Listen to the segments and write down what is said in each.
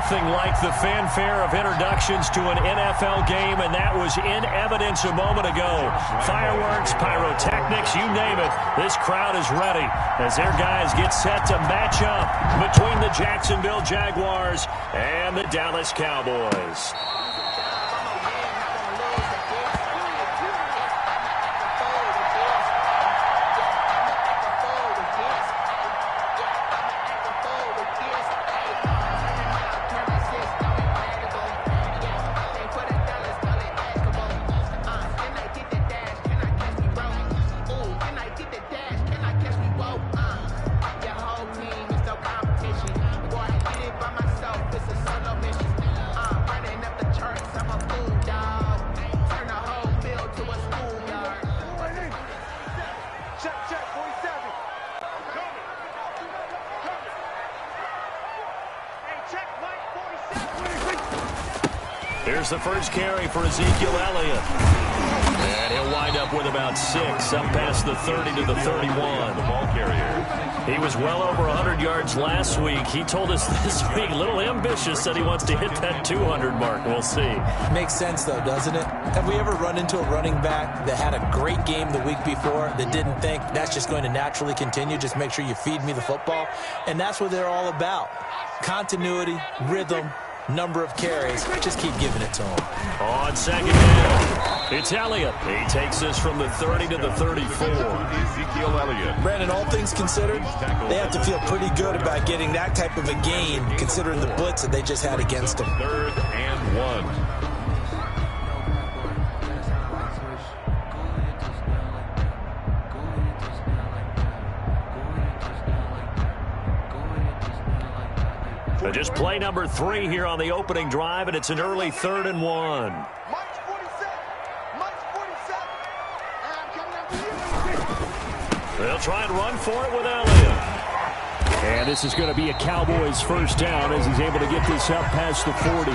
nothing like the fanfare of introductions to an NFL game, and that was in evidence a moment ago. Fireworks, pyrotechnics, you name it. This crowd is ready as their guys get set to match up between the Jacksonville Jaguars and the Dallas Cowboys. Here's the first carry for Ezekiel Elliott. And he'll wind up with about 6, up past the 30 to the 31. The ball carrier. He was well over 100 yards last week. He told us this week, a little ambitious, said he wants to hit that 200 mark. We'll see. Makes sense, though, doesn't it? Have we ever run into a running back that had a great game the week before that didn't think that's just going to naturally continue? Just make sure you feed me the football. And that's what they're all about. Continuity, rhythm, number of carries. Just keep giving it to him. On second down, it's Elliott. He takes this from the 30 to the 34. Ezekiel Elliott. Brandon, all things considered, they have to feel pretty good about getting that type of a gain considering the blitz that they just had against them. 3rd and 1. Just play number 3 here on the opening drive, and it's an early 3rd and 1. They'll try and run for it with Elliott. And this is going to be a Cowboys first down as he's able to get this up past the 40.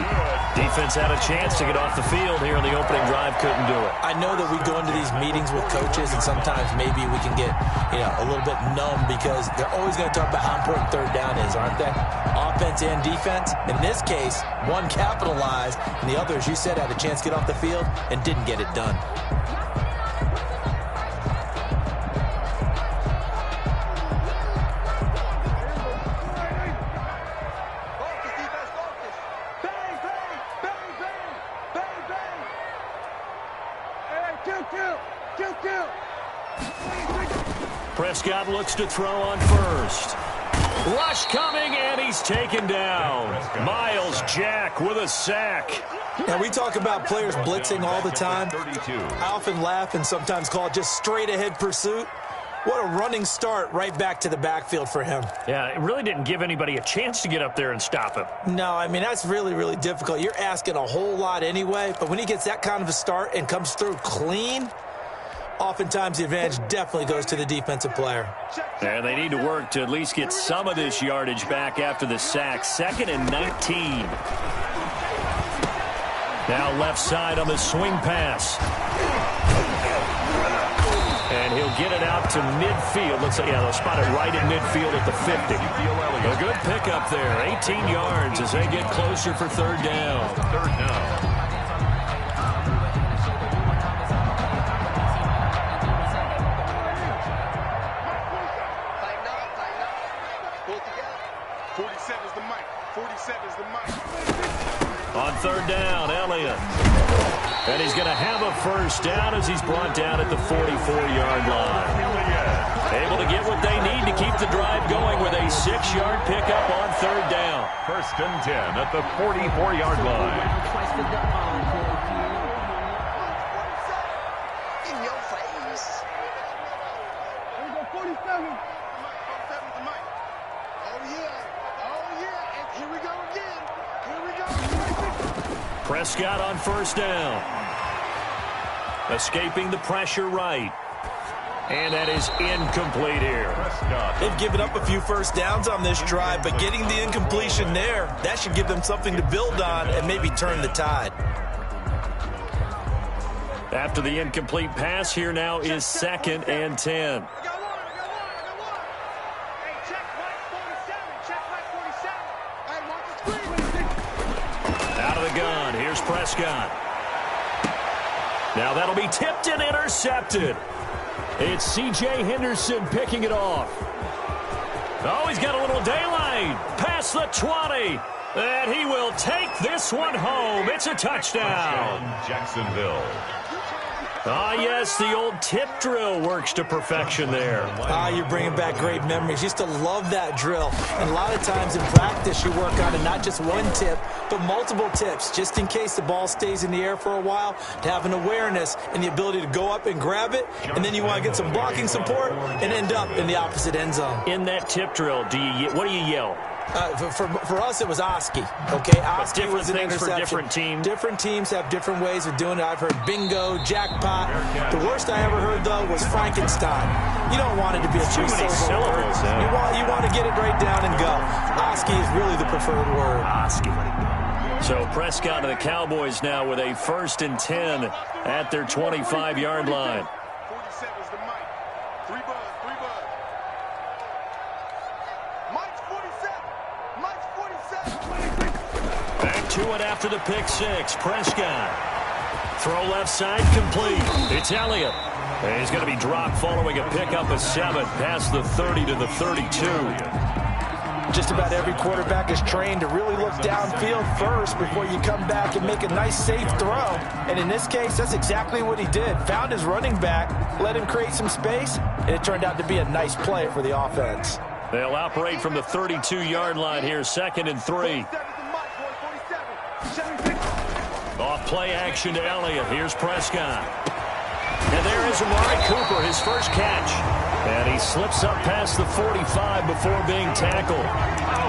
Defense had a chance to get off the field here in the opening drive, couldn't do it. I know that we go into these meetings with coaches, and sometimes maybe we can get, a little bit numb because they're always going to talk about how important 3rd down is, aren't they? Offense and defense. In this case, one capitalized, and the other, as you said, had a chance to get off the field and didn't get it done. Prescott looks to throw on first. Rush coming, and he's taken down. Miles Jack with a sack. Now, we talk about players blitzing all the time. I often laugh and sometimes call it just straight-ahead pursuit. What a running start right back to the backfield for him. Yeah, it really didn't give anybody a chance to get up there and stop him. No, I mean, that's really, really difficult. You're asking a whole lot anyway, but when he gets that kind of a start and comes through clean, oftentimes the advantage definitely goes to the defensive player. And they need to work to at least get some of this yardage back after the sack. 2nd and 19. Now left side on the swing pass. And he'll get it out to midfield. Looks like, they'll spot it right in midfield at the 50. A good pickup there. 18 yards as they get closer for 3rd down. 3rd down. On 3rd down, Elliott. And he's going to have a first down as he's brought down at the 44-yard line. Able to get what they need to keep the drive going with a 6-yard pickup on 3rd down. 1st and 10 at the 44-yard line. In your face. Here we go, 47. And here we go again. Prescott on 1st down. Escaping the pressure right. And that is incomplete here. They've given up a few first downs on this drive, but getting the incompletion there, that should give them something to build on and maybe turn the tide. After the incomplete pass, here now is 2nd and 10. the gun. Here's Prescott. Now that'll be tipped and intercepted. It's C.J. Henderson picking it off. Oh, he's got a little daylight. Past the 20. And he will take this one home. It's a touchdown. Jacksonville. Ah, yes, the old tip drill works to perfection there. You're bringing back great memories. Used to love that drill. And a lot of times in practice, you work on it, not just one tip, but multiple tips, just in case the ball stays in the air for a while, to have an awareness and the ability to go up and grab it, and then you want to get some blocking support and end up in the opposite end zone. In that tip drill, what do you yell? For us, it was Oski. Okay, Oski was an things interception. For different teams. Different teams have different ways of doing it. I've heard bingo, jackpot. The worst I ever heard, though, was Frankenstein. You don't want it to be a three-syllable word. You want to get it right down and go. Oski is really the preferred word. Oski. So Prescott and the Cowboys now with a 1st and 10 at their 25-yard line. 47's the mic. 3 bud. Mike's 47. Mike's 47. Back to it after the pick six. Prescott. Throw left side complete. It's Elliott. And he's going to be dropped following a pickup of 7 past the 30 to the 32. Just about every quarterback is trained to really look downfield first before you come back and make a nice, safe throw. And in this case, that's exactly what he did. Found his running back, let him create some space, and it turned out to be a nice play for the offense. They'll operate from the 32-yard line here, 2nd and 3. Off play action to Elliott. Here's Prescott. And there is Amari Cooper, his first catch. And he slips up past the 45 before being tackled.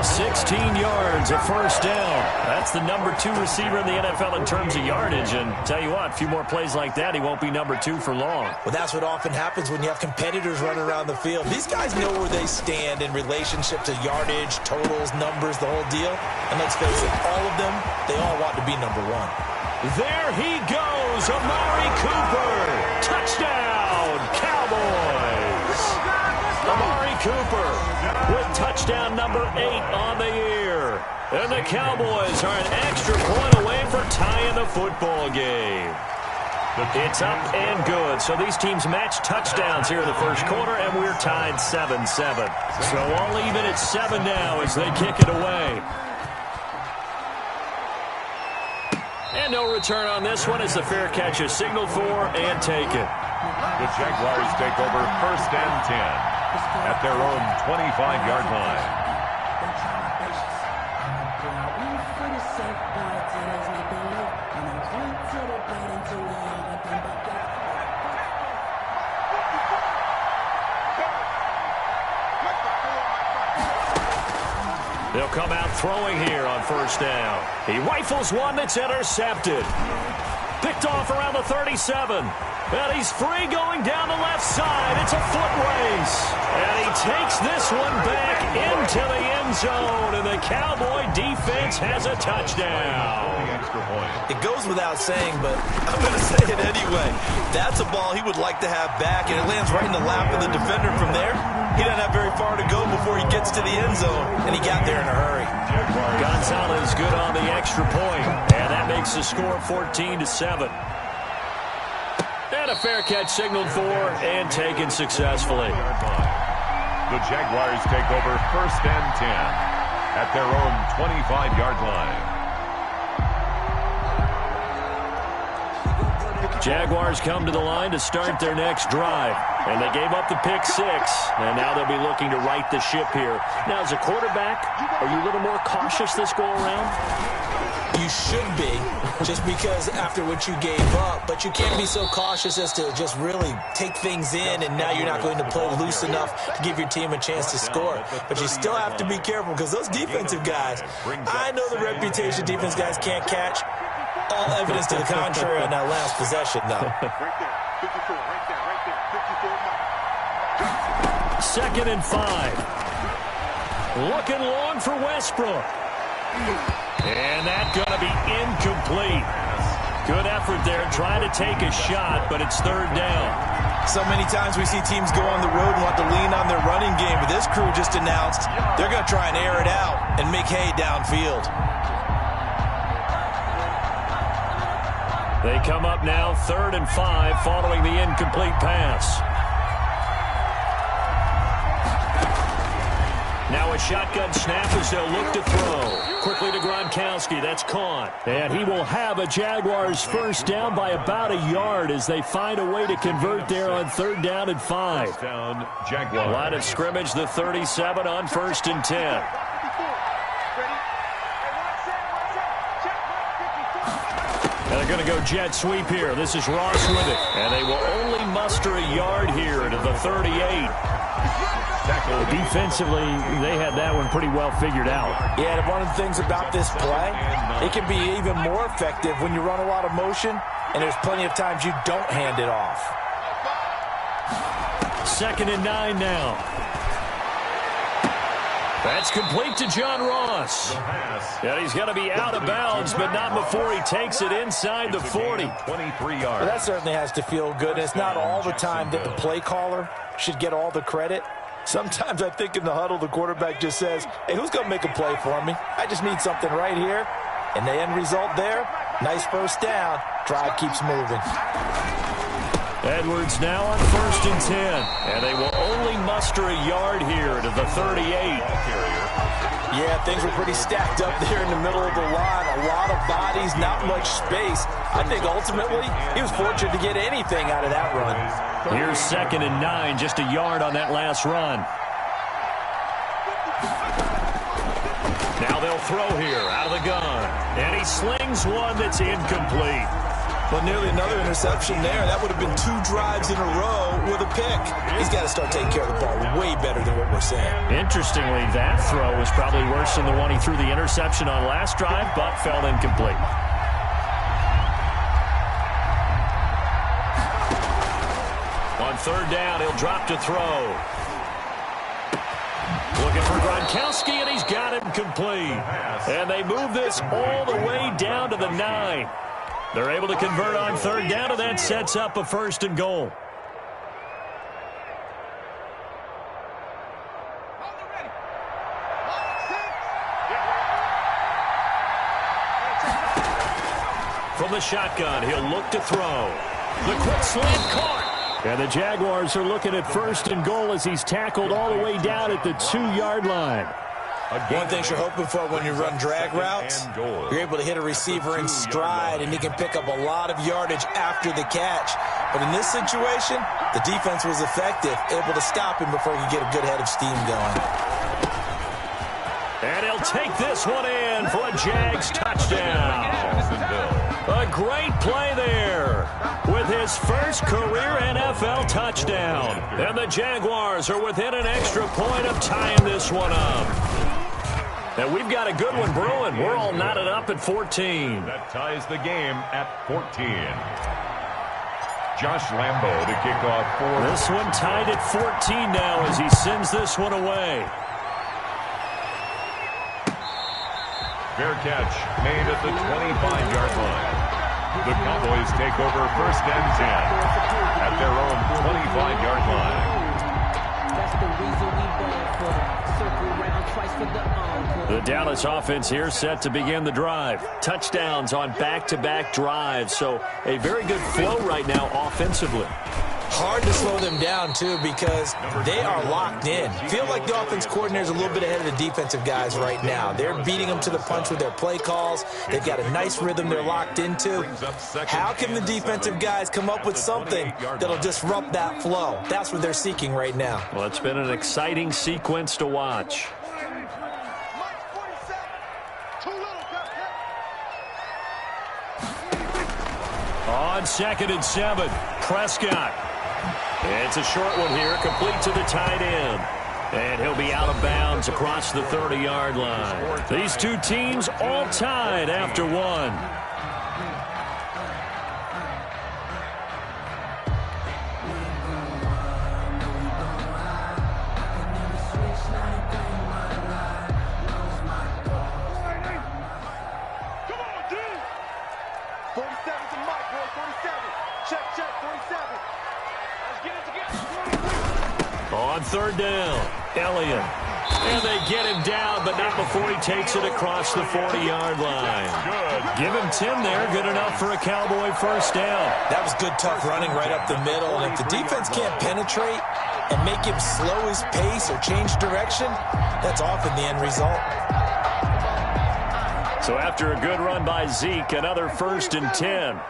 16 yards, a first down. That's the number 2 receiver in the NFL in terms of yardage. And tell you what, a few more plays like that, he won't be number 2 for long. Well, that's what often happens when you have competitors running around the field. These guys know where they stand in relationship to yardage, totals, numbers, the whole deal. And let's face it, all of them, they all want to be number 1. There he goes, Amari Cooper. Touchdown, Cowboys. Amari Cooper with touchdown number 8 on the year. And the Cowboys are an extra point away from tying the football game. It's up and good. So these teams match touchdowns here in the first quarter, and we're tied 7-7. So all even at 7 now as they kick it away. And no return on this one as the fair catch is signaled for and taken. The Jaguars take over 1st and 10 at their own 25-yard line. They'll come out throwing here on 1st down. He rifles one that's intercepted. Picked off around the 37. And he's free going down the left side. It's a foot race. And he takes this one back into the end zone. And the Cowboy defense has a touchdown. It goes without saying, but I'm going to say it anyway. That's a ball he would like to have back, and it lands right in the lap of the defender from there. He doesn't have very far to go before he gets to the end zone, and he got there in a hurry. Gonzalez good on the extra point, and that makes the score 14-7. And a fair catch signaled for and taken successfully. The Jaguars take over 1st and 10 at their own 25-yard line. Jaguars come to the line to start their next drive. And they gave up the pick 6. And now they'll be looking to right the ship here. Now, as a quarterback, are you a little more cautious this go around? You should be, just because after what you gave up. But you can't be so cautious as to just really take things in, and now you're not going to play loose enough to give your team a chance to score. But you still have to be careful, because those defensive guys, I know the reputation defense guys can't catch. All evidence to the contrary on that last possession, though. Right there. 54, right there. 54, Mike. 2nd and 5. Looking long for Westbrook. And that's going to be incomplete. Good effort there, trying to take a shot, but it's 3rd down. So many times we see teams go on the road and want to lean on their running game, but this crew just announced they're going to try and air it out and make hay downfield. They come up now 3rd and 5 following the incomplete pass. Now a shotgun snap as they'll look to throw. Quickly to Gronkowski. That's caught. And he will have a Jaguars first down by about a yard as they find a way to convert there on 3rd down and 5. Down, Jaguars. Line of scrimmage, the 37 on 1st and 10. And they're going to go jet sweep here. This is Ross with it. And they will only muster a yard here to the 38. Defensively, they had that one pretty well figured out. Yeah, and one of the things about this play, it can be even more effective when you run a lot of motion, and there's plenty of times you don't hand it off. 2nd and 9 now. That's complete to John Ross. And he's going to be out of bounds, but not before he takes it inside the 40. 23 yards. Well, that certainly has to feel good. It's not all the time that the play caller should get all the credit. Sometimes I think in the huddle, the quarterback just says, hey, who's going to make a play for me? I just need something right here. And the end result there, nice first down. Drive keeps moving. Edwards now on 1st and 10. And they will only muster a yard here to the 38. Yeah, things were pretty stacked up there in the middle of the line. A lot of bodies, not much space. I think ultimately he was fortunate to get anything out of that run. Here's 2nd and 9, just a yard on that last run. Now they'll throw here out of the gun. And he slings one that's incomplete. But nearly another interception there. That would have been 2 drives in a row with a pick. He's got to start taking care of the ball way better than what we're saying. Interestingly, that throw was probably worse than the one he threw the interception on last drive, but fell incomplete. On 3rd down, he'll drop to throw. Looking for Gronkowski, and he's got him complete. And they move this all the way down to the 9. They're able to convert on 3rd down, and that sets up a 1st and goal. From the shotgun, he'll look to throw. The quick slant caught. And the Jaguars are looking at 1st and goal as he's tackled all the way down at the 2-yard line. One thing you're hoping for when you run drag routes, you're able to hit a receiver in stride, and he can pick up a lot of yardage after the catch. But in this situation, the defense was effective, able to stop him before he could get a good head of steam going. And he'll take this one in for a Jags touchdown. A great play there with his first career NFL touchdown. And the Jaguars are within an extra point of tying this one up. And we've got a good one brewing. We're all knotted up at 14. That ties the game at 14. Josh Lambo to kick off for. This one tied at 14 now as he sends this one away. Fair catch made at the 25-yard line. The Cowboys take over 1st and 10 at their own 25-yard line. That's the reason we ball for circle round twice for the encore. The Dallas offense here set to begin the drive. Touchdowns on back-to-back drives, so a very good flow right now offensively. Hard to slow them down, too, because they are locked in. Feel like the offense coordinator is a little bit ahead of the defensive guys right now. They're beating them to the punch with their play calls. They've got a nice rhythm they're locked into. How can the defensive guys come up with something that'll disrupt that flow? That's what they're seeking right now. Well, it's been an exciting sequence to watch. On 2nd and 7, Prescott. It's a short one here, complete to the tight end. And he'll be out of bounds across the 30-yard line. These two teams all tied after one. On 3rd down, Elliott. And they get him down, but not before he takes it across the 40-yard line. Good Give him 10 there. Good enough for a Cowboy first down. That was good, tough running right up the middle. And if the defense can't penetrate and make him slow his pace or change direction, that's often the end result. So after a good run by Zeke, another 1st and 10.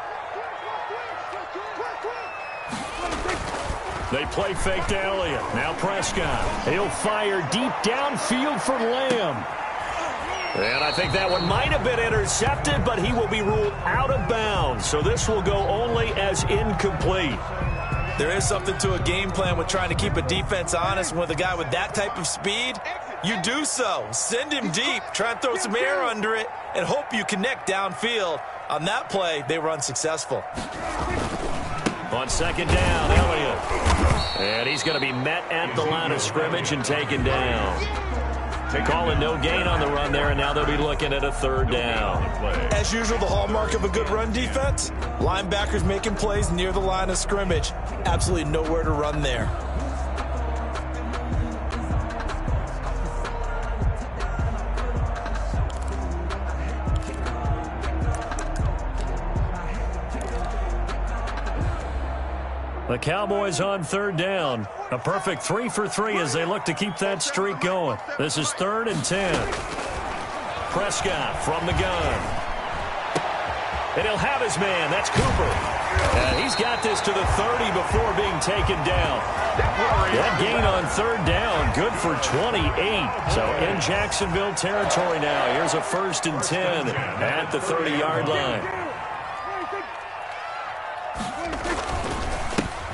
They play fake to Elliott. Now Prescott. He'll fire deep downfield for Lamb. And I think that one might have been intercepted, but he will be ruled out of bounds. So this will go only as incomplete. There is something to a game plan with trying to keep a defense honest. With a guy with that type of speed, you do so. Send him deep, try and throw some air under it, and hope you connect downfield. On that play, they were unsuccessful. On 2nd down, Elliott. And he's going to be met at the line of scrimmage and taken down. Calling no gain on the run there, and now they'll be looking at a 3rd down. As usual, the hallmark of a good run defense, linebackers making plays near the line of scrimmage. Absolutely nowhere to run there. The Cowboys on 3rd down. A perfect 3 for 3 as they look to keep that streak going. This is 3rd and 10. Prescott from the gun. And he'll have his man. That's Cooper. And he's got this to the 30 before being taken down. That gain on 3rd down, good for 28. So in Jacksonville territory now. Here's a 1st and 10 at the 30-yard line.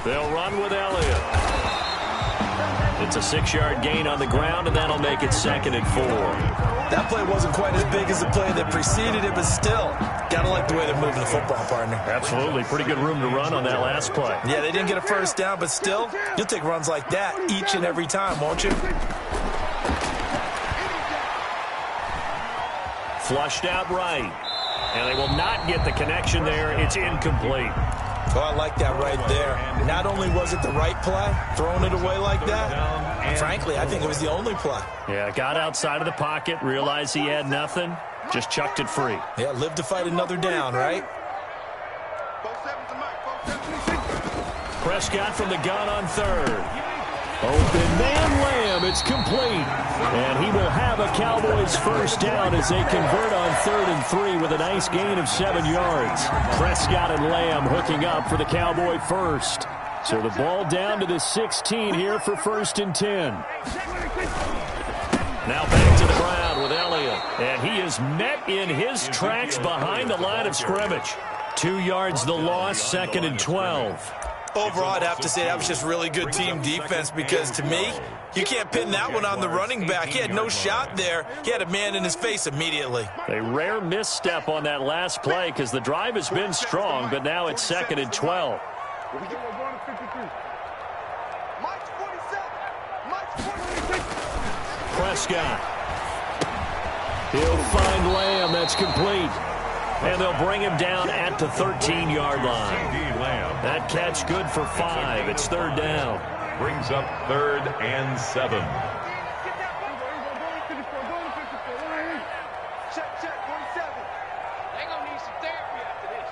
They'll run with Elliott. It's a 6-yard gain on the ground, and that'll make it 2nd and 4. That play wasn't quite as big as the play that preceded it, but still, gotta like the way they're moving the football, partner. Absolutely. Pretty good room to run on that last play. Yeah, they didn't get a 1st down, but still, you'll take runs like that each and every time, won't you? Flushed out right. And they will not get the connection there. It's incomplete. Oh, I like that right there. Not only was it the right play, throwing it away like that, frankly, I think it was the only play. Yeah, got outside of the pocket, realized he had nothing, just chucked it free. Yeah, live to fight another down, right? Prescott from the gun on 3rd. Open man Lamb, it's complete. And he will have a Cowboys first down as they convert on 3rd and 3 with a nice gain of 7 yards. Prescott and Lamb hooking up for the Cowboy first. So the ball down to the 16 here for 1st and 10. Now back to the ground with Elliott. And he is met in his tracks behind the line of scrimmage. 2 yards the loss, 2nd and 12. Overall, I'd have to say that was just really good team defense because, to me, you can't pin that one on the running back. He had no shot there. He had a man in his face immediately. A rare misstep on that last play because the drive has been strong, but now it's 2nd and 12. Prescott. He'll find Lamb. That's complete. And they'll bring him down at the 13-yard line. That catch good for 5. It's 3rd down. Brings up 3rd and 7. Check, 27. They gonna need some therapy after this.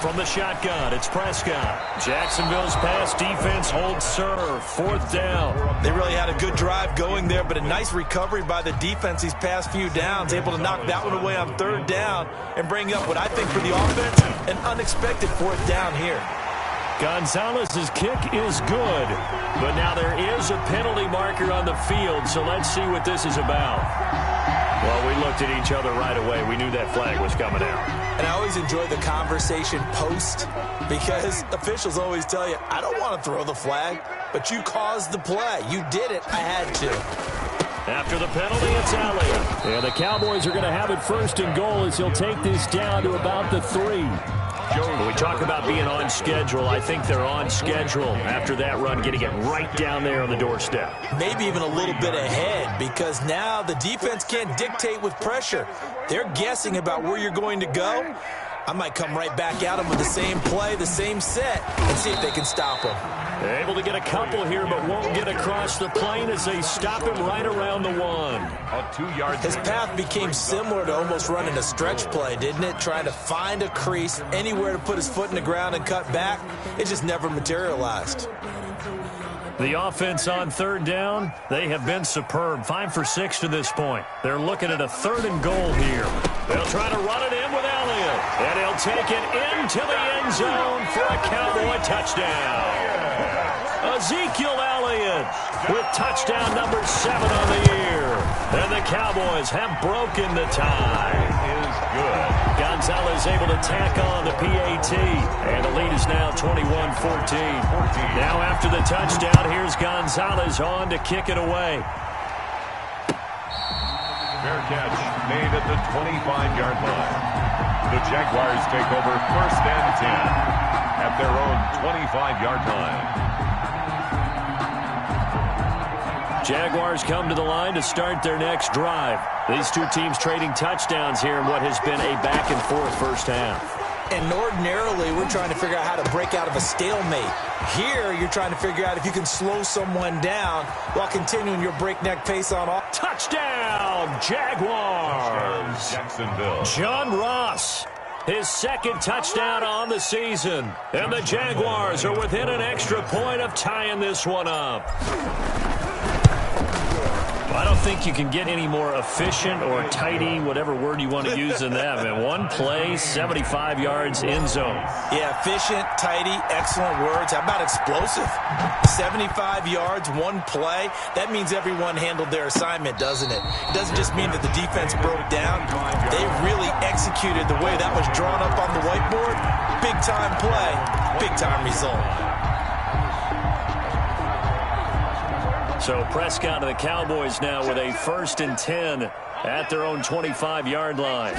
From the shotgun, it's Prescott. Jacksonville's pass defense holds serve. 4th down. They really had a good drive going there, but a nice recovery by the defense these past few downs, able to knock that one away on 3rd down and bring up what I think for the offense, an unexpected 4th down here. Gonzalez's kick is good, but now there is a penalty marker on the field, so let's see what this is about. Well, we looked at each other right away. We knew that flag was coming out. And I always enjoy the conversation post because officials always tell you, I don't want to throw the flag, but you caused the play. You did it. I had to. After the penalty, it's Elliott. And the Cowboys are going to have it 1st and goal as he'll take this down to about the 3. When we talk about being on schedule, I think they're on schedule after that run, getting it right down there on the doorstep. Maybe even a little bit ahead because now the defense can't dictate with pressure. They're guessing about where you're going to go. I might come right back at them with the same play, the same set, and see if they can stop them. Able to get a couple here, but won't get across the plane as they stop him right around the 1. A 2-yard. His path became similar to almost running a stretch play, didn't it? Trying to find a crease, anywhere to put his foot in the ground and cut back. It just never materialized. The offense on 3rd down, they have been superb. 5 for 6 to this point. They're looking at a 3rd and goal here. They'll try to run it in with Elliott, and he'll take it into the end zone for a Cowboy touchdown. Ezekiel Elliott with touchdown number 7 on the year. And the Cowboys have broken the tie. Is good. Gonzalez able to tack on the PAT. And the lead is now 21-14. Now after the touchdown, here's Gonzalez on to kick it away. Fair catch made at the 25-yard line. The Jaguars take over 1st and 10 at their own 25-yard line. Jaguars come to the line to start their next drive. These two teams trading touchdowns here in what has been a back-and-forth first half. And ordinarily, we're trying to figure out how to break out of a stalemate. Here, you're trying to figure out if you can slow someone down while continuing your breakneck pace on off. Touchdown, Jaguars! Jacksonville. John Ross, his 2nd touchdown on the season. And the Jaguars are within an extra point of tying this one up. I don't think you can get any more efficient or tidy, whatever word you want to use in that. Man, one play, 75 yards, end zone. Yeah, efficient, tidy, excellent words. How about explosive? 75 yards, one play. That means everyone handled their assignment, doesn't it? It doesn't just mean that the defense broke down. They really executed the way that was drawn up on the whiteboard. Big-time play, big-time result. So Prescott of the Cowboys now with a 1st and 10 at their own 25-yard line.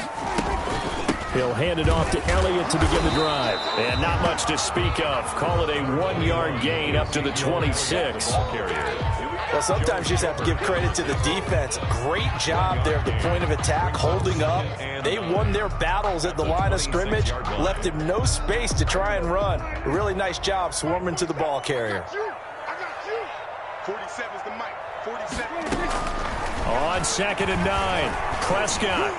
He'll hand it off to Elliott to begin the drive. And not much to speak of. Call it a 1-yard gain up to the 26. Well, sometimes you just have to give credit to the defense. Great job there at the point of attack, holding up. They won their battles at the line of scrimmage, left him no space to try and run. A really nice job swarming to the ball carrier. 47's the mic. 47. On 2nd and 9, Prescott.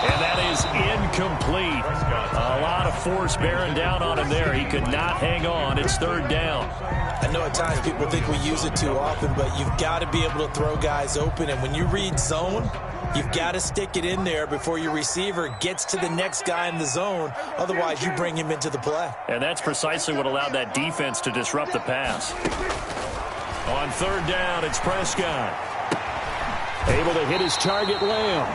And that is incomplete. A lot of force bearing down on him there. He could not hang on. It's 3rd down. I know at times people think we use it too often, but you've got to be able to throw guys open. And when you read zone, you've got to stick it in there before your receiver gets to the next guy in the zone. Otherwise, you bring him into the play. And that's precisely what allowed that defense to disrupt the pass. On 3rd down, it's Prescott. Able to hit his target, Lamb.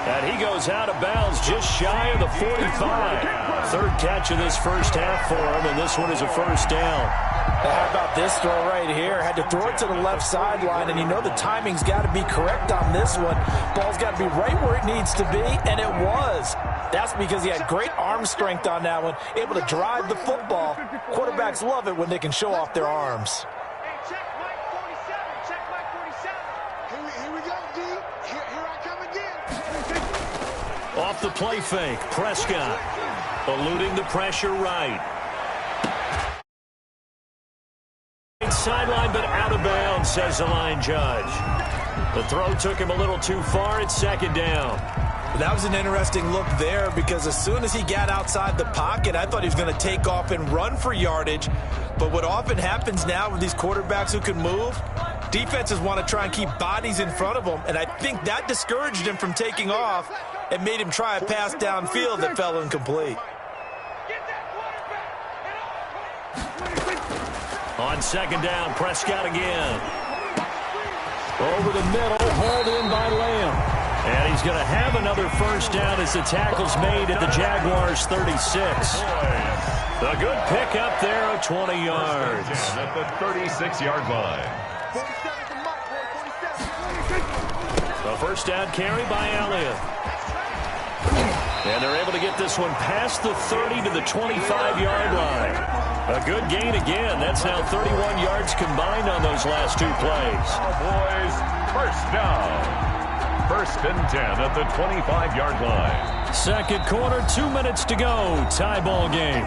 And he goes out of bounds just shy of the 45. 3rd catch of this first half for him, and this one is a 1st down. How about this throw right here? Had to throw it to the left sideline, and you know the timing's got to be correct on this one. Ball's got to be right where it needs to be, and it was. That's because he had great arm strength on that one, able to drive the football. Quarterbacks love it when they can show off their arms. Off the play fake, Prescott eluding the pressure right. Sideline, but out of bounds, says the line judge. The throw took him a little too far. It's 2nd down. That was an interesting look there because as soon as he got outside the pocket, I thought he was going to take off and run for yardage. But what often happens now with these quarterbacks who can move, defenses want to try and keep bodies in front of them, and I think that discouraged him from taking off and made him try a pass downfield that fell incomplete. On 2nd down, Prescott again. Over the middle, hauled in by Lamb. And he's going to have another 1st down as the tackle's made at the Jaguars' 36. A good pickup there of 20 yards. At the 36-yard line. A 1st down carry by Elliott. And they're able to get this one past the 30 to the 25-yard line. A good gain again. That's now 31 yards combined on those last 2 plays. Cowboys, 1st down. 1st and 10 at the 25-yard line. 2nd quarter, 2 minutes to go. Tie ball game.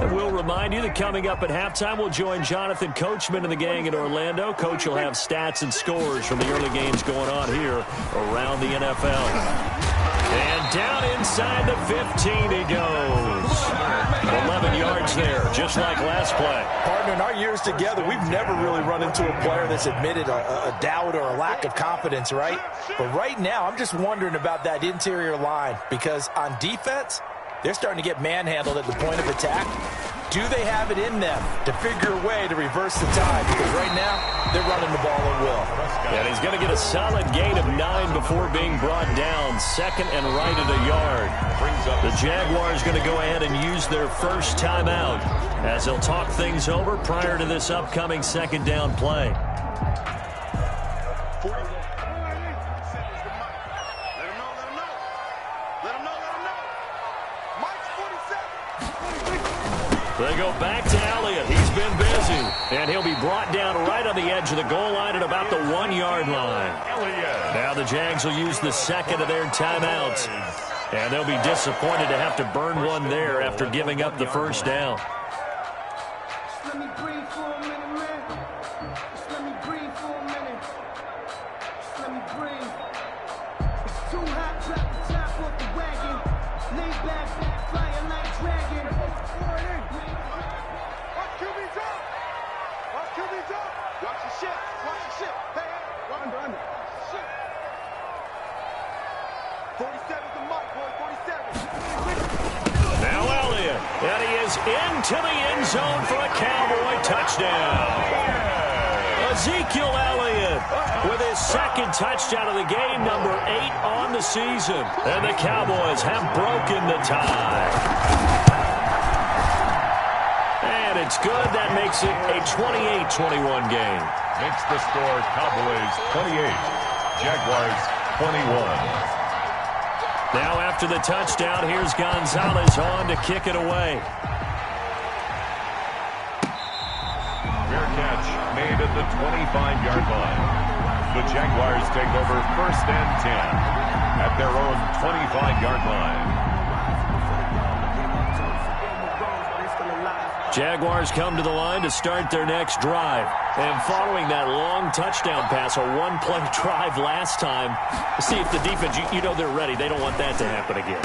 And we'll remind you that coming up at halftime, we'll join Jonathan Coachman and the gang in Orlando. Coach will have stats and scores from the early games going on here around the NFL. And down inside the 15 he goes. 11 yards there, just like last play. Partner, in our years together, we've never really run into a player that's admitted a doubt or a lack of confidence, right? But right now, I'm just wondering about that interior line, because on defense, they're starting to get manhandled at the point of attack. Do they have it in them to figure a way to reverse the tide? Because right now, they're running the ball at will. And he's going to get a solid gain of 9 before being brought down. Second and right at a yard. The Jaguars going to go ahead and use their first timeout as they'll talk things over prior to this upcoming second down play. They go back to Elliott. He's been busy. And he'll be brought down right on the edge of the goal line at about the 1-yard line. Now the Jags will use the second of their timeouts. And they'll be disappointed to have to burn one there after giving up the first down. Let me breathe for a minute, man. Just let me breathe for a minute. Just let me breathe. It's too hot, drop the top off the wagon. Lay back, flying like dragon. Watch QB's up. Watch QB's up. Watch the shit. Watch the shit. Hey, under. Shit. 47's the mic, boy. 47. Now Elliott. And he is into the end zone for a Cowboy touchdown. Ezekiel Elliott with his second touchdown of the game, number 8 on the season. And the Cowboys have broken the tie. And it's good. That makes it a 28-21 game. Makes the score Cowboys 28, Jaguars 21. Now after the touchdown, here's Gonzalez on to kick it away. Fair catch made at the 25-yard line. The Jaguars take over first and 10 at their own 25-yard line. Jaguars come to the line to start their next drive. And following that long touchdown pass, a one-play drive last time, see if the defense, you know they're ready. They don't want that to happen again.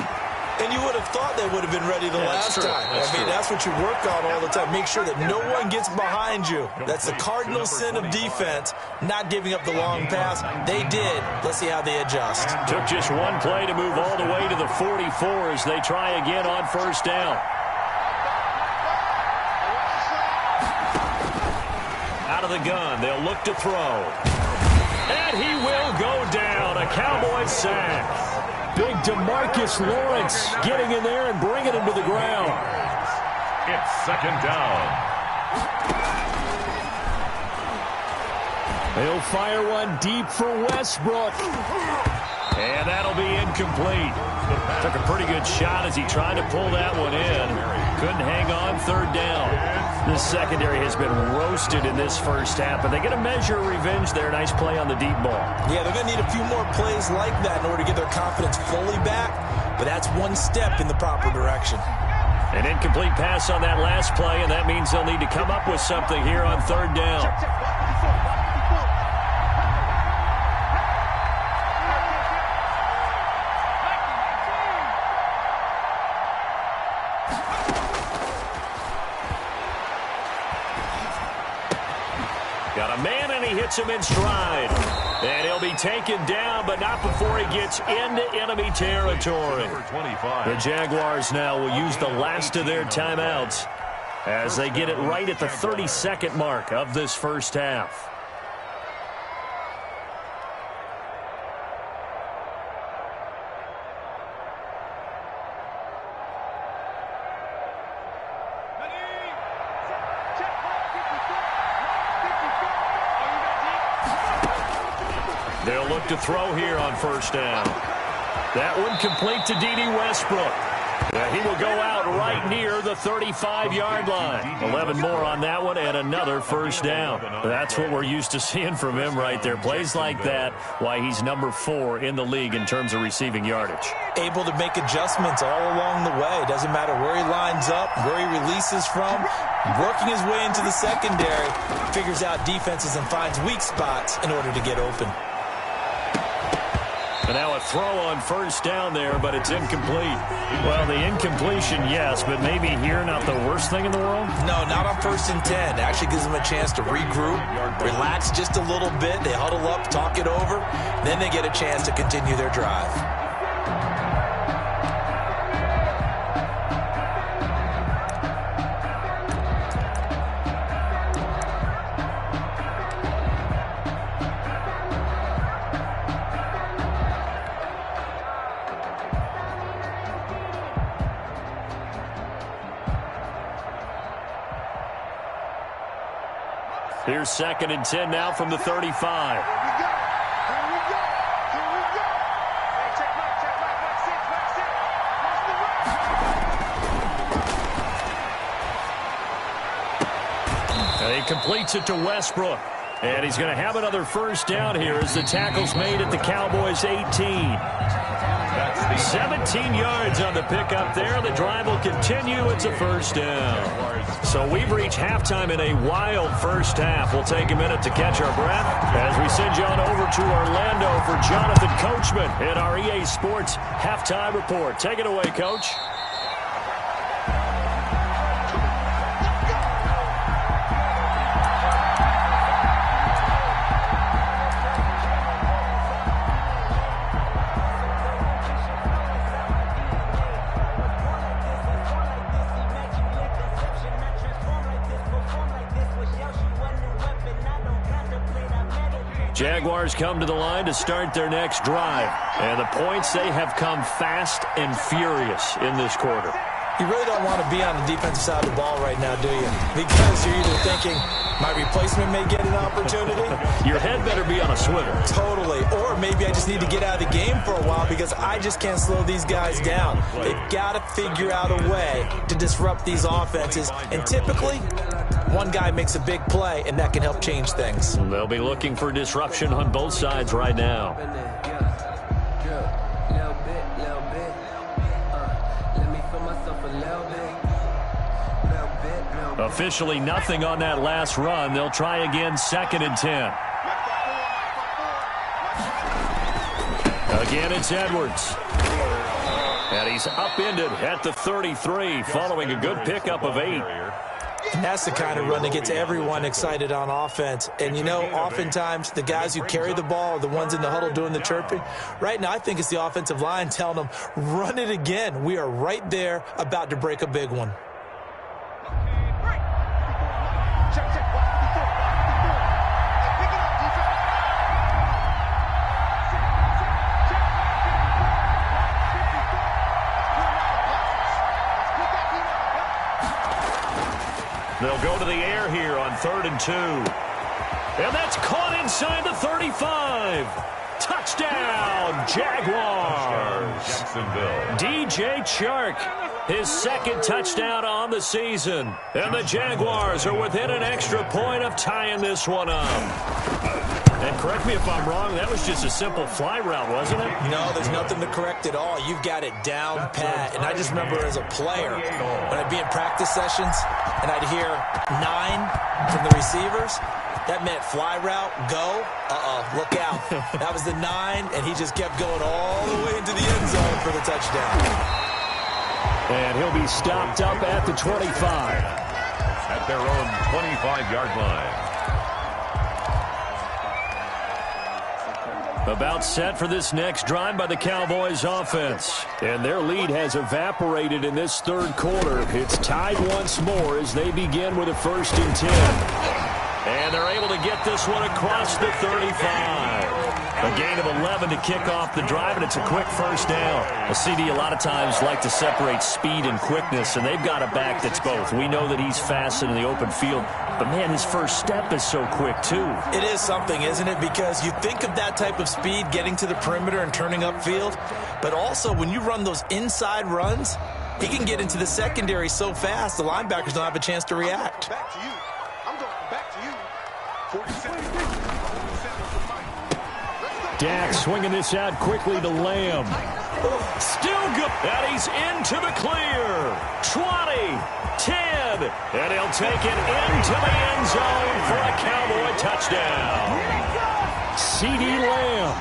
And you would have thought they would have been ready the last time. That's what you work on all the time. Make sure that no one gets behind you. That's the cardinal sin of defense, not giving up the long pass. They did. Let's see how they adjust. Took just one play to move all the way to the 44 as they try again on first down. Out of the gun, they'll look to throw. And he will go down. A Cowboys sack. Big DeMarcus Lawrence getting in there and bringing him to the ground. It's second down. They'll fire one deep for Westbrook. And that'll be incomplete. Took a pretty good shot as he tried to pull that one in. Couldn't hang on, third down. This secondary has been roasted in this first half, but they get a measure of revenge there. Nice play on the deep ball. Yeah, they're going to need a few more plays like that in order to get their confidence fully back, but that's one step in the proper direction. An incomplete pass on that last play, and that means they'll need to come up with something here on third down. Got a man, and he hits him in stride. And he'll be taken down, but not before he gets into enemy territory. The Jaguars now will use the last of their timeouts as they get it right at the 32nd mark of this first half. They'll look to throw here on first down. That one complete to D.D. Westbrook. Yeah, he will go out right near the 35-yard line. 11 more on that one and another first down. That's what we're used to seeing from him right there. Plays like that, why he's number 4 in the league in terms of receiving yardage. Able to make adjustments all along the way. Doesn't matter where he lines up, where he releases from. Working his way into the secondary, figures out defenses and finds weak spots in order to get open. And now a throw on first down there, but it's incomplete. Well, the incompletion, yes, but maybe here not the worst thing in the world? No, not on 1st and 10. It actually gives them a chance to regroup, relax just a little bit. They huddle up, talk it over. Then they get a chance to continue their drive. Here's 2nd and 10 now from the 35. And he completes it to Westbrook. And he's going to have another first down here as the tackle's made at the Cowboys' 18. 17 yards on the pickup there. The drive will continue. It's a first down. So we've reached halftime in a wild first half. We'll take a minute to catch our breath as we send you on over to Orlando for Jonathan Coachman in our EA Sports Halftime Report. Take it away, Coach. Jaguars come to the line to start their next drive. And the points, they have come fast and furious in this quarter. You really don't want to be on the defensive side of the ball right now, do you? Because you're either thinking, my replacement may get an opportunity. Your head better be on a swivel. Totally. Or maybe I just need to get out of the game for a while because I just can't slow these guys down. They've got to figure out a way to disrupt these offenses. And typically, one guy makes a big play, and that can help change things. They'll be looking for disruption on both sides right now. Officially nothing on that last run. They'll try again, 2nd and 10. Again, it's Edwards. And he's upended at the 33 following a good pickup of 8. And that's the kind of run that gets everyone excited on offense. And, you know, oftentimes the guys who carry the ball are the ones in the huddle doing the chirping. Right now, I think it's the offensive line telling them, run it again. We are right there about to break a big one. They'll go to the air here on 3rd and 2. And that's caught inside the 35. Touchdown, Jaguars. DJ Chark, his 2nd touchdown on the season. And the Jaguars are within an extra point of tying this one up. And correct me if I'm wrong, that was just a simple fly route, wasn't it? No, there's nothing to correct at all. You've got it down pat. And I just remember as a player, when I'd be in practice sessions and I'd hear 9 from the receivers, that meant fly route, go, look out. That was the 9, and he just kept going all the way into the end zone for the touchdown. And he'll be stopped up at the 25. At their own 25-yard line. About set for this next drive by the Cowboys offense. And their lead has evaporated in this 3rd quarter. It's tied once more as they begin with a 1st and 10. And they're able to get this one across the 35. A gain of 11 to kick off the drive, and it's a quick first down. A CD a lot of times like to separate speed and quickness, and they've got a back that's both. We know that he's fast in the open field, but, man, his first step is so quick, too. It is something, isn't it? Because you think of that type of speed getting to the perimeter and turning upfield, but also when you run those inside runs, He can get into the secondary so fast, the linebackers don't have a chance to react. Back to you. I'm going back to you. 47. Dak swinging this out quickly to Lamb. Still good. And he's into the clear. 20, 10. And he'll take it into the end zone for a Cowboy touchdown. CeeDee Lamb,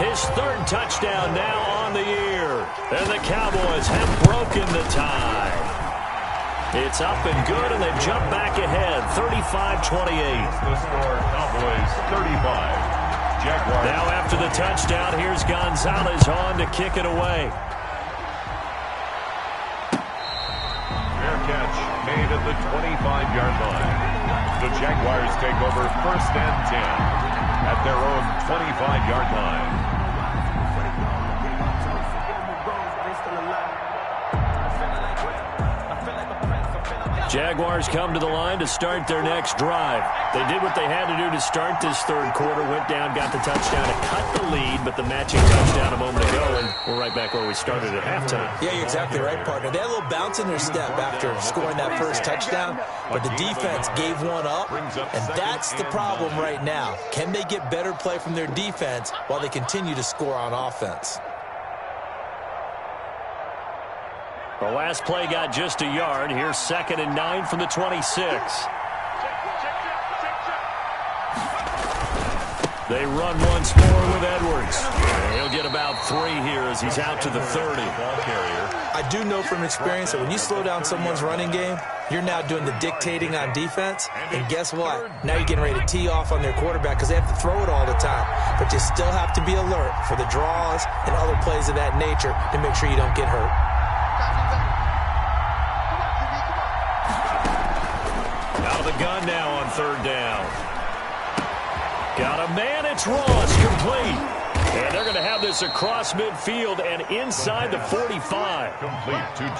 his third touchdown now on the year. And the Cowboys have broken the tie. It's up and good, and they've jumped back ahead, 35-28. The score, Cowboys 35. Jaguars. Now after the touchdown, here's Gonzalez on to kick it away. Fair catch made at the 25-yard line. The Jaguars take over 1st and 10 at their own 25-yard line. Jaguars come to the line to start their next drive. They did what they had to do to start this third quarter, went down, got the touchdown to cut the lead, but the matching touchdown a moment ago, and we're right back where we started at halftime. Yeah, you're exactly right, partner. They had a little bounce in their step after scoring that first touchdown, but the defense gave one up, and that's the problem right now. Can they get better play from their defense while they continue to score on offense? The last play got just a yard. Here's 2nd and 9 from the 26. They run once more with Edwards. He'll get about 3 here as he's out to the 30. I do know from experience that when you slow down someone's running game, you're now doing the dictating on defense. And guess what? Now you're getting ready to tee off on their quarterback because they have to throw it all the time. But you still have to be alert for the draws and other plays of that nature to make sure you don't get hurt. Out of the gun now on 3rd down. Got a man, it's Ross, complete. And they're going to have this across midfield and inside the 45.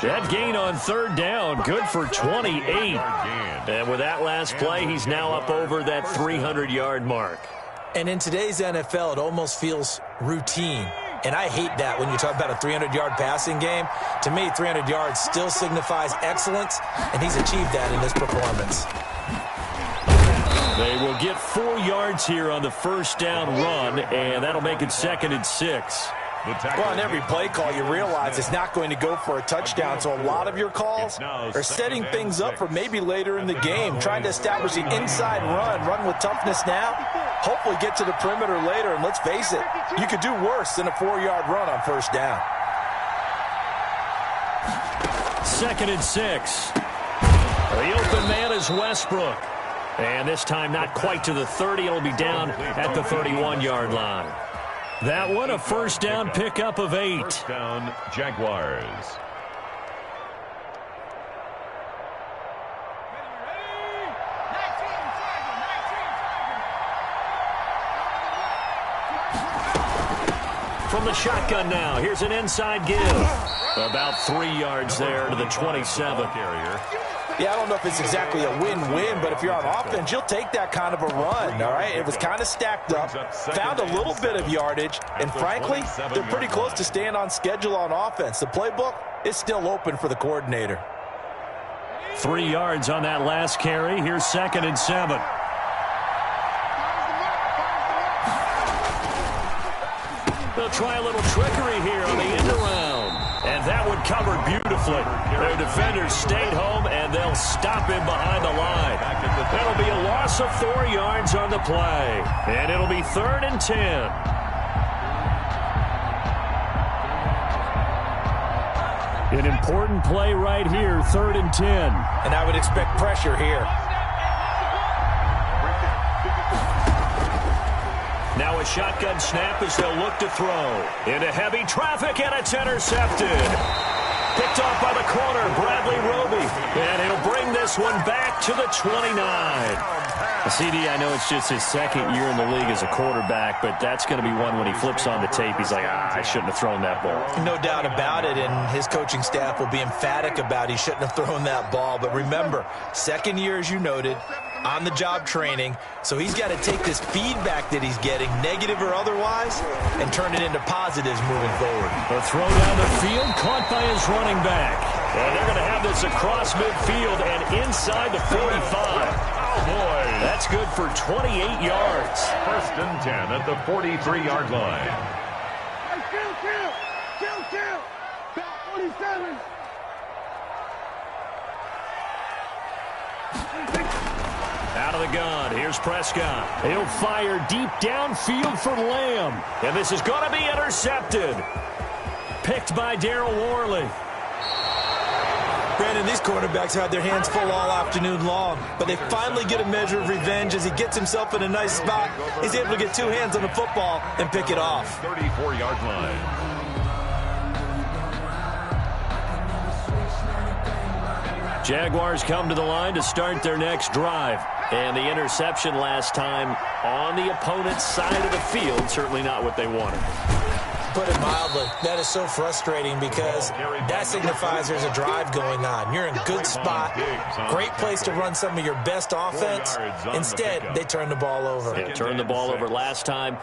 That gain on 3rd down, good for 28. And with that last play, he's now up over that 300-yard mark. And in today's NFL, it almost feels routine. And I hate that when you talk about a 300-yard passing game. To me, 300 yards still signifies excellence, and he's achieved that in this performance. They will get 4 yards here on the 1st down run, and that'll make it 2nd and 6. Well, on every play call, you realize it's not going to go for a touchdown, so a lot of your calls are setting things up for maybe later in the game, trying to establish the inside run with toughness now, hopefully get to the perimeter later, and let's face it, you could do worse than a 4-yard run on 1st down. 2nd and 6. The open man is Westbrook. And this time not quite to the 30. It'll be down at the 31-yard line. That one a 1st down pickup of 8. 1st down, Jaguars. From the shotgun now, here's an inside give. About 3 yards there to the 27. Yeah, I don't know if it's exactly a win-win, but if you're on offense, you'll take that kind of a run, all right? It was kind of stacked up, found a little bit of yardage, and frankly, they're pretty close to staying on schedule on offense. The playbook is still open for the coordinator. 3 yards on that last carry. Here's 2nd and 7. They'll try a little trickery here on the end around. And that one covered beautifully. Their defenders stayed home, and they'll stop him behind the line. That'll be a loss of 4 yards on the play. And it'll be 3rd and 10. An important play right here, 3rd and 10. And I would expect pressure here. Now a shotgun snap as they'll look to throw. Into heavy traffic, and it's intercepted. Picked off by the corner, Bradley Roby. And he'll bring this one back to the 29. CD, I know it's just his 2nd year in the league as a quarterback, but that's going to be one when he flips on the tape, he's like, I shouldn't have thrown that ball. No doubt about it, and his coaching staff will be emphatic about he shouldn't have thrown that ball. But remember, 2nd year, as you noted, on-the-job training, so he's got to take this feedback that he's getting, negative or otherwise, and turn it into positives moving forward. A throw down the field, caught by his running back. And they're going to have this across midfield and inside the 45. Cowboys. That's good for 28 yards. First and 10 at the 43-yard line. Kill. Back 47. Out of the gun, here's Prescott. He'll fire deep downfield for Lamb. And this is going to be intercepted. Picked by Darryl Worley. Brandon, these quarterbacks had their hands full all afternoon long, but they finally get a measure of revenge as he gets himself in a nice spot. He's able to get two hands on the football and pick it off. 34-yard line. Jaguars come to the line to start their next drive. And the interception last time on the opponent's side of the field, certainly not what they wanted. Put it mildly, that is so frustrating because that signifies there's a drive going on. You're in a good spot, great place to run some of your best offense. Instead, they turn the ball over. They turned the ball over last time.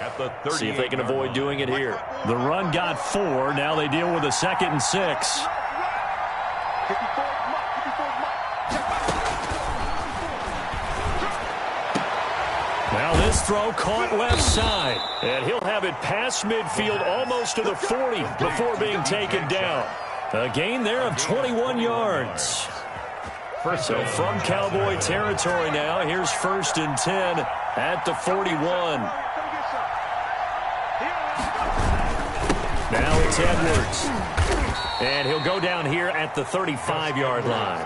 See if they can avoid doing it here. The run got 4. Now they deal with a 2nd and 6. Now this throw caught left side. And he'll have it past midfield almost to the 40 before being taken down. A gain there of 21 yards. So from Cowboy territory now, here's 1st and 10 at the 41. Now it's Edwards. And he'll go down here at the 35-yard line.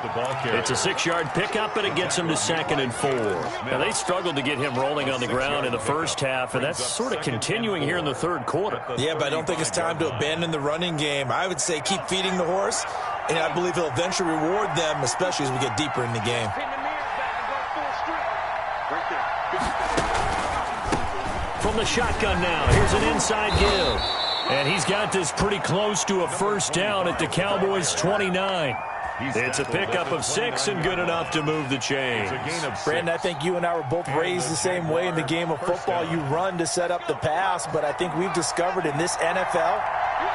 It's a 6-yard pickup, and it gets him to 2nd and 4. Now, they struggled to get him rolling on the ground in the first half, and that's sort of continuing here in the third quarter. Yeah, but I don't think it's time to abandon the running game. I would say keep feeding the horse, and I believe he'll eventually reward them, especially as we get deeper in the game. From the shotgun now, here's an inside give. And he's got this pretty close to a first down at the Cowboys' 29. It's a pickup of 6 and good enough to move the chains. Brandon, I think you and I were both raised the same way in the game of football. You run to set up the pass, but I think we've discovered in this NFL,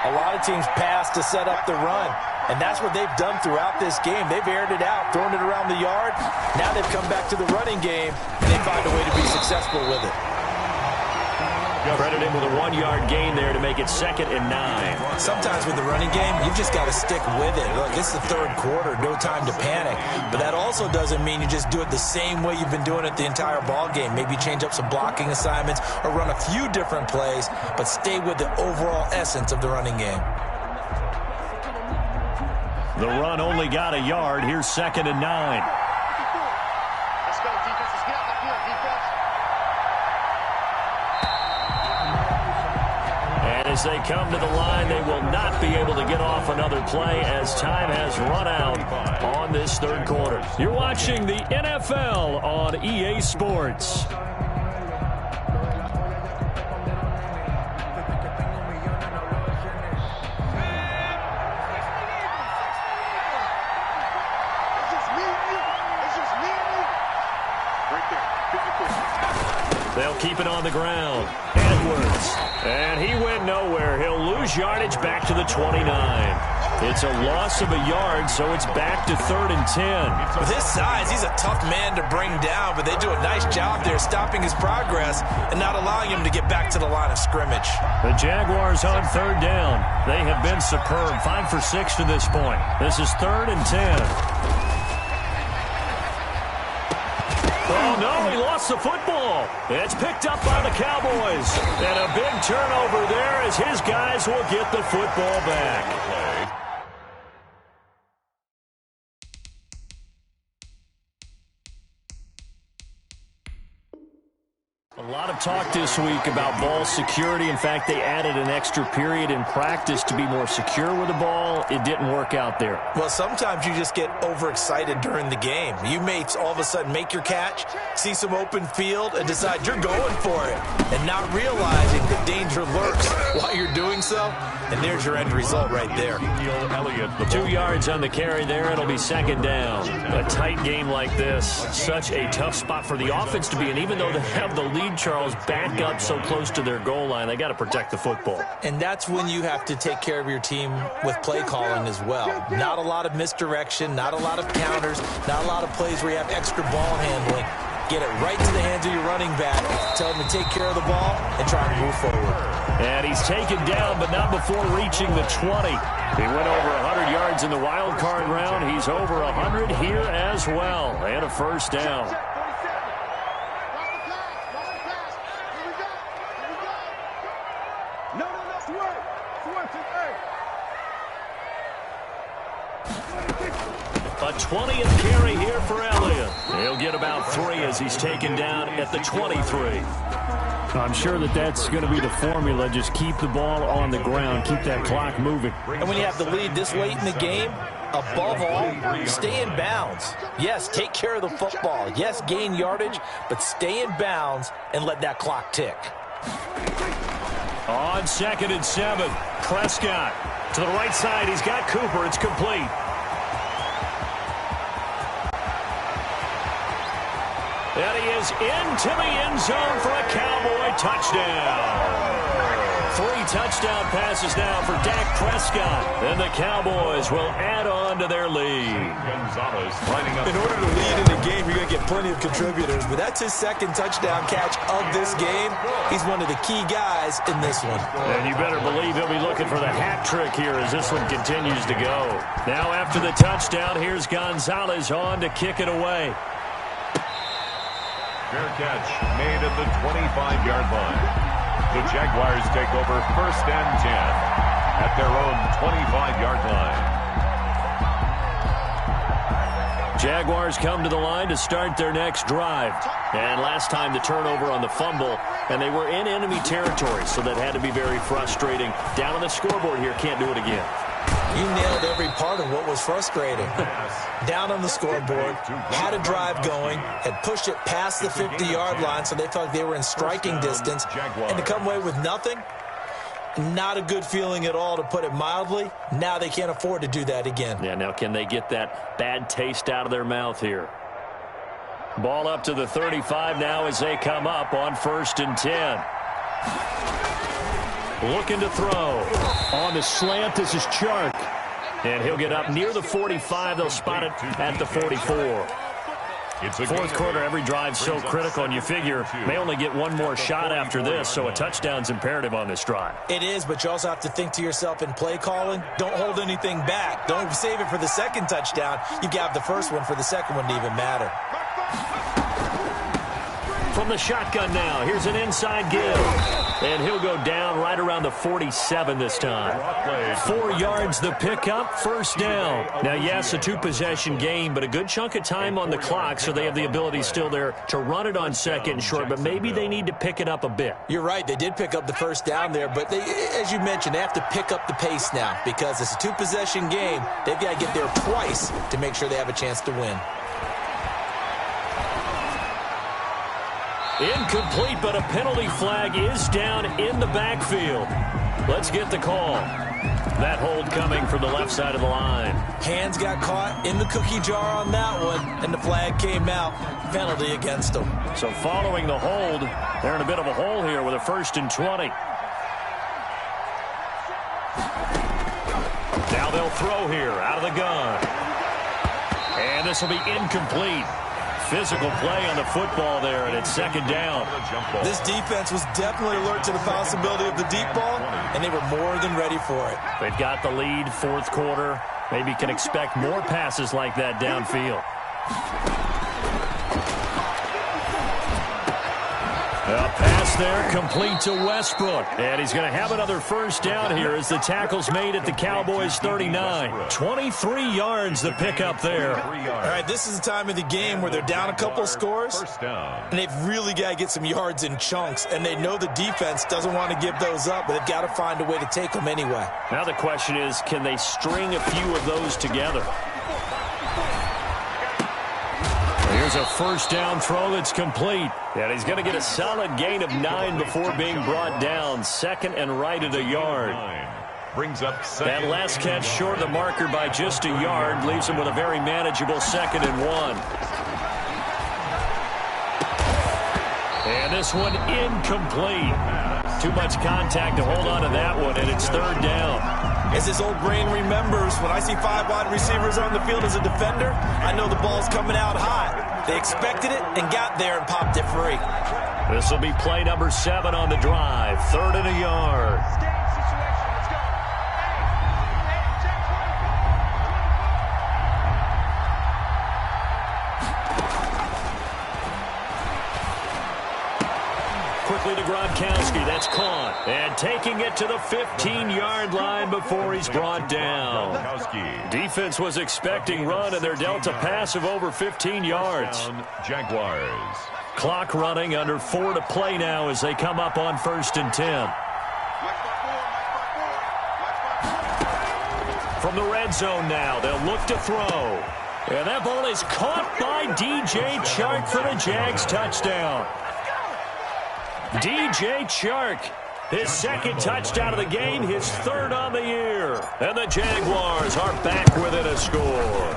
a lot of teams pass to set up the run. And that's what they've done throughout this game. They've aired it out, thrown it around the yard. Now they've come back to the running game, and they find a way to be successful with it. Credit him with a 1-yard gain there to make it 2nd and 9. Sometimes with the running game, you've just got to stick with it. Look, it's the third quarter, no time to panic. But that also doesn't mean you just do it the same way you've been doing it the entire ball game. Maybe change up some blocking assignments or run a few different plays, but stay with the overall essence of the running game. The run only got a yard. Here's 2nd and 9. Let's go, defense. Let's get out the field, defense. As they come to the line, they will not be able to get off another play as time has run out on this third quarter. You're watching the NFL on EA Sports. They'll keep it on the ground. Edwards. And he went nowhere. He'll lose yardage back to the 29. It's a loss of a yard, so it's back to 3rd and 10. With his size, he's a tough man to bring down, but they do a nice job there stopping his progress and not allowing him to get back to the line of scrimmage. The Jaguars on 3rd down. They have been superb. 5 for 6 to this point. This is 3rd and 10. Oh, no, he lost the football. It's picked up by the Cowboys. And a big turnover there as his guys will get the football back. A lot of talk this week about ball security. In fact, they added an extra period in practice to be more secure with the ball. It didn't work out there. Well, sometimes you just get overexcited during the game. You may all of a sudden make your catch, see some open field, and decide you're going for it, and not realizing the danger lurks while you're doing so. And there's your end result right there. 2 yards on the carry there. It'll be 2nd down. A tight game like this, such a tough spot for the offense to be in, even though they have the lead lead, Charles, back up so close to their goal line. They got to protect the football. And that's when you have to take care of your team with play calling as well. Not a lot of misdirection, not a lot of counters, not a lot of plays where you have extra ball handling. Get it right to the hands of your running back. Tell him to take care of the ball and try to move forward. And he's taken down, but not before reaching the 20. He went over 100 yards in the wild card round. He's over 100 here as well. And a first down. A 20th carry here for Elliott. He'll get about 3 as he's taken down at the 23. I'm sure that's going to be the formula. Just keep the ball on the ground. Keep that clock moving. And when you have the lead this late in the game, above all, stay in bounds. Yes, take care of the football. Yes, gain yardage, but stay in bounds and let that clock tick. On 2nd and 7, Prescott to the right side. He's got Cooper. It's complete. And he is into the end zone for a Cowboy touchdown. 3 touchdown passes now for Dak Prescott. And the Cowboys will add on to their lead. In order to lead in a game, you're going to get plenty of contributors. But that's his 2nd touchdown catch of this game. He's one of the key guys in this one. And you better believe he'll be looking for the hat trick here as this one continues to go. Now after the touchdown, here's Gonzalez on to kick it away. Fair catch made at the 25-yard line. The Jaguars take over 1st and 10 at their own 25-yard line. Jaguars come to the line to start their next drive. And last time the turnover on the fumble, and they were in enemy territory, so that had to be very frustrating. Down on the scoreboard here, can't do it again. You nailed every part of what was frustrating. Down on the scoreboard, had a drive going, had pushed it past the 50-yard line, so they felt like they were in striking distance. And to come away with nothing, not a good feeling at all, to put it mildly. Now they can't afford to do that again. Yeah, now can they get that bad taste out of their mouth here? Ball up to the 35 now as they come up on 1st and 10. Looking to throw. On the slant, this is Chark. And he'll get up near the 45. They'll spot it at the 44. Fourth quarter, every drive so critical, and you figure may only get one more shot after this, so a touchdown's imperative on this drive. It is, but you also have to think to yourself in play calling, don't hold anything back. Don't save it for the 2nd touchdown. You got the first one for the 2nd one to even matter. From the shotgun now, here's an inside give. And he'll go down right around the 47 this time. 4 yards the pickup, 1st down. Now, yes, a 2-possession game, but a good chunk of time on the clock, so they have the ability still there to run it on 2nd and short, but maybe they need to pick it up a bit. You're right. They did pick up the 1st down there, but they, as you mentioned, they have to pick up the pace now because it's a 2-possession game. They've got to get there twice to make sure they have a chance to win. Incomplete, but a penalty flag is down in the backfield. Let's get the call. That hold coming from the left side of the line. Hands got caught in the cookie jar on that one, and the flag came out. Penalty against them. So following the hold, they're in a bit of a hole here with a 1st and 20. Now they'll throw here out of the gun. And this will be incomplete. Physical play on the football there, and it's 2nd down. This defense was definitely alert to the possibility of the deep ball, and they were more than ready for it. They've got the lead, 4th quarter. Maybe can expect more passes like that downfield. A pass there complete to Westbrook. And he's going to have another 1st down here as the tackle's made at the Cowboys 39. 23 yards the pickup there. All right, this is the time of the game where they're down a couple of scores, and they've really got to get some yards in chunks, and they know the defense doesn't want to give those up, but they've got to find a way to take them anyway. Now the question is, can they string a few of those together? Here's a 1st down throw that's complete. And he's going to get a solid gain of 9 before being brought down. 2nd and right at a yard. Brings up that last catch short of the marker by just a yard. Leaves him with a very manageable 2nd and 1. And this This one incomplete. Too much contact to hold on to that one, and it's third down. As his old brain remembers, when I see 5 wide receivers on the field as a defender, I know the ball's coming out high. They expected it and got there and popped it free. This will be play number 7 on the drive. 3rd and a yard. Quickly to Gronkowski. That's caught. And taking it to the 15-yard line before he's brought down. Defense was expecting run, and they're dealt a pass of over 15 yards. Jaguars. Clock running, under 4 to play now as they come up on 1st and 10. From the red zone now, they'll look to throw. And that ball is caught by DJ Chark for the Jags touchdown. DJ Chark, his 2nd touchdown of the game, his 3rd on the year. And the Jaguars are back within a score.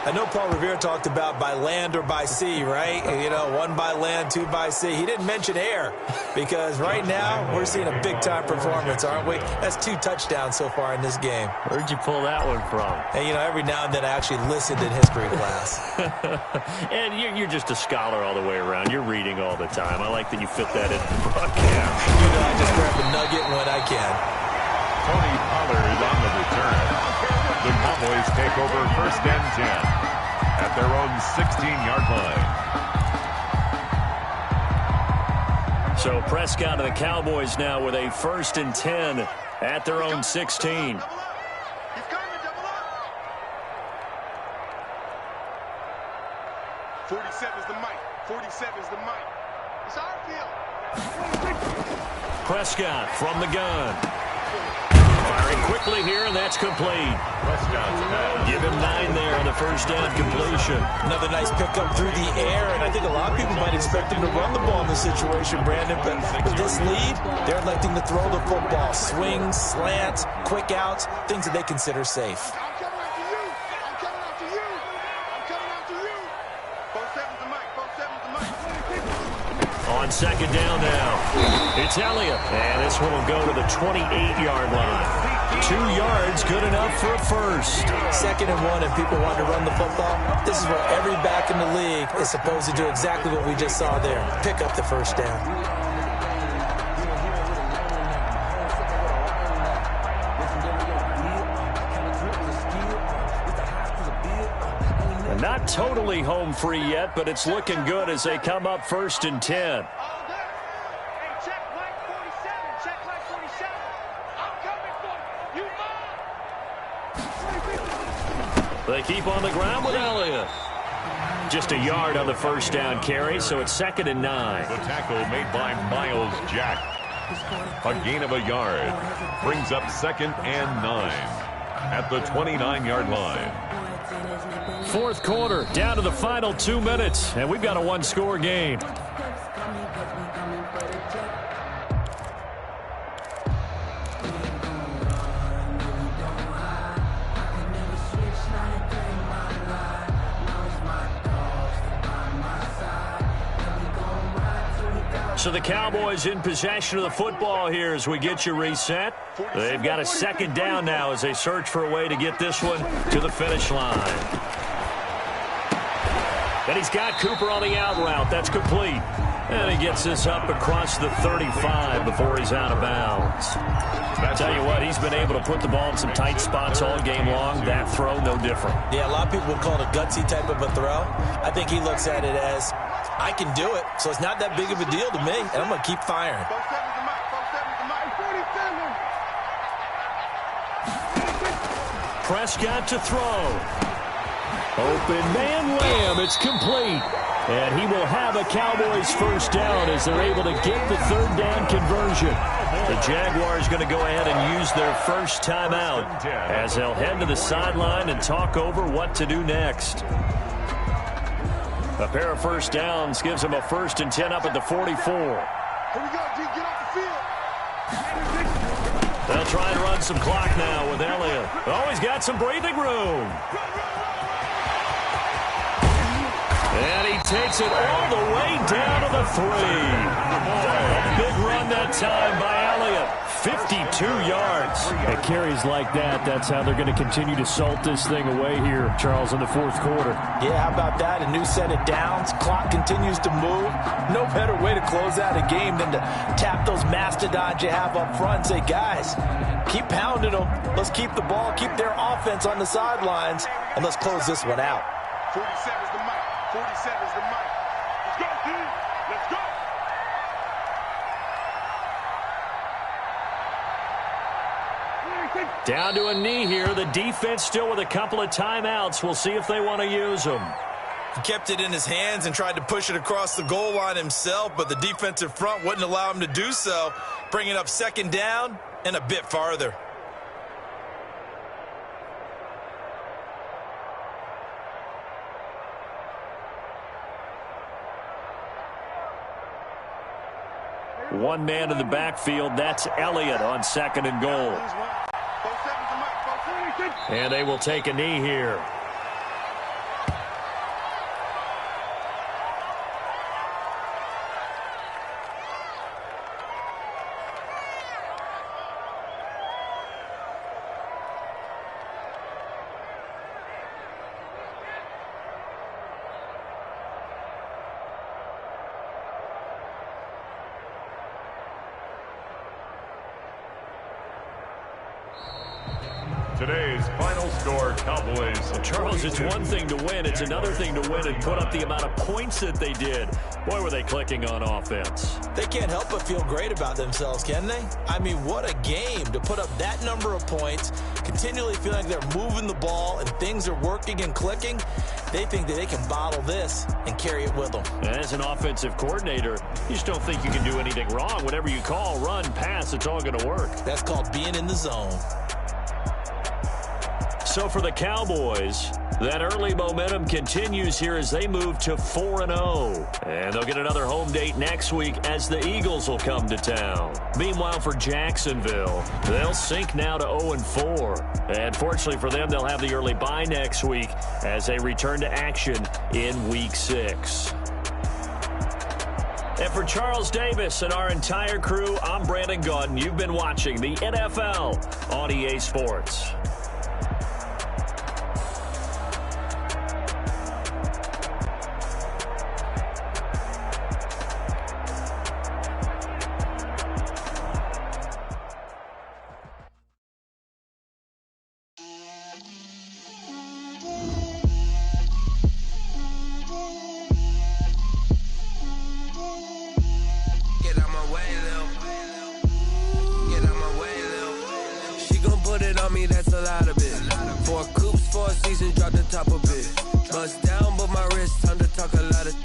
I know Paul Revere talked about by land or by sea, right? You know, 1 by land, 2 by sea. He didn't mention air because right now we're seeing a big-time performance, aren't we? That's 2 touchdowns so far in this game. Where'd you pull that one from? And, you know, every now and then I actually listened in history class. And you're just a scholar all the way around. You're reading all the time. I like that you fit that into the broadcast. You know, I just grab a nugget when I can. Tony Pollard on the return. The Cowboys take over 1st and 10 at their own 16-yard line. So Prescott and the Cowboys now with a 1st and 10 at their own 16. 47's the mic. 47's the mic. It's our field. Prescott from the gun. Firing quickly here, and that's complete. Give him 9 there on the 1st down completion. Another nice pickup through the air, and I think a lot of people might expect him to run the ball in this situation, Brandon. But with this lead, they're electing to throw the football. Swings, slants, quick outs, things that they consider safe. I'm coming after you. I'm coming after you. I'm coming after you. 47's the mic. 47's the mic. On 2nd down now, it's Elliott. And this one will go to the 28-yard line. 2 yards, good enough for a 1st. 2nd and 1, and people want to run the football. This is where every back in the league is supposed to do exactly what we just saw there. Pick up the 1st down. Not totally home free yet, but it's looking good as they come up 1st and 10. They keep on the ground with Elliott. Just a yard on the 1st down carry, so it's 2nd and 9. The tackle made by Miles Jack. A gain of a yard. Brings up 2nd and 9 at the 29-yard line. 4th quarter, down to the final 2 minutes, and we've got a 1-score game. So the Cowboys in possession of the football here as we get you reset. They've got a 2nd down now as they search for a way to get this one to the finish line. And he's got Cooper on the out route. That's complete. And he gets this up across the 35 before he's out of bounds. I tell you what, he's been able to put the ball in some tight spots all game long. That throw, no different. Yeah, a lot of people would call it a gutsy type of a throw. I think he looks at it as, I can do it, so it's not that big of a deal to me, and I'm going to keep firing. 47's the mic. 47's the mic. 47. Prescott to throw. Open man Lamb. It's complete. And he will have a Cowboys 1st down as they're able to get the 3rd down conversion. The Jaguars going to go ahead and use their first timeout as they'll head to the sideline and talk over what to do next. A pair of 1st downs gives them a 1st and 10 up at the 44. Here we go, G. Get off the field. They'll try and run some clock now with Elliott. Oh, he's got some breathing room. And he takes it all the way down to the 3. A big run that time by Elliott. 52 yards. At carries like that, that's how they're going to continue to salt this thing away here, Charles, in the fourth quarter. Yeah, how about that? A new set of downs. Clock continues to move. No better way to close out a game than to tap those mastodons you have up front and say, guys, keep pounding them. Let's keep the ball, keep their offense on the sidelines, and let's close this one out. 47's the mic. 47's the mic. Let's go, dude. Let's go. Down to a knee here. The defense still with a couple of timeouts. We'll see if they want to use them. He kept it in his hands and tried to push it across the goal line himself, but the defensive front wouldn't allow him to do so, bringing up second down and a bit farther. One man in the backfield. That's Elliott on second and goal. And they will take a knee here. Today's final score, Cowboys. Charles, it's one thing to win. It's another thing to win and put up the amount of points that they did. Boy, were they clicking on offense. They can't help but feel great about themselves, can they? I mean, what a game to put up that number of points, continually feeling like they're moving the ball and things are working and clicking. They think that they can bottle this and carry it with them. And as an offensive coordinator, you just don't think you can do anything wrong. Whatever you call, run, pass, it's all going to work. That's called being in the zone. So for the Cowboys, that early momentum continues here as they move to 4-0. And they'll get another home date next week as the Eagles will come to town. Meanwhile, for Jacksonville, they'll sink now to 0-4. And fortunately for them, they'll have the early bye next week as they return to action in Week 6. And for Charles Davis and our entire crew, I'm Brandon Gunn. You've been watching the NFL on EA Sports. That's a lot of it. 4 coops, 4 seasons, drop the top of it. Bust down, but my wrist, time to talk a lot of